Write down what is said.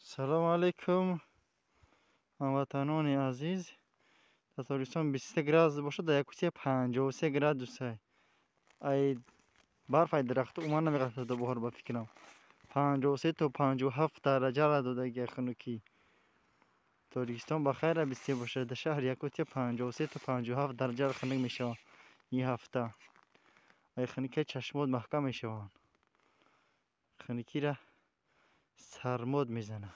سلام علیکم هموطنان عزیز. در تابستان 23 گراد باشد، در یکوتی 53 گرادوس ای. ای برف ای درخت اومد نمیگذاشت در بهار با فکرم 53 تا 57 درجه را داده خنکی. تابستان بخیر 23 باشد در شهر یکوتی 53 تا 57 درجه خنک میشه این هفته. ای خنکی چشمات محکم میشوند، خنکی را سرماد میزنه.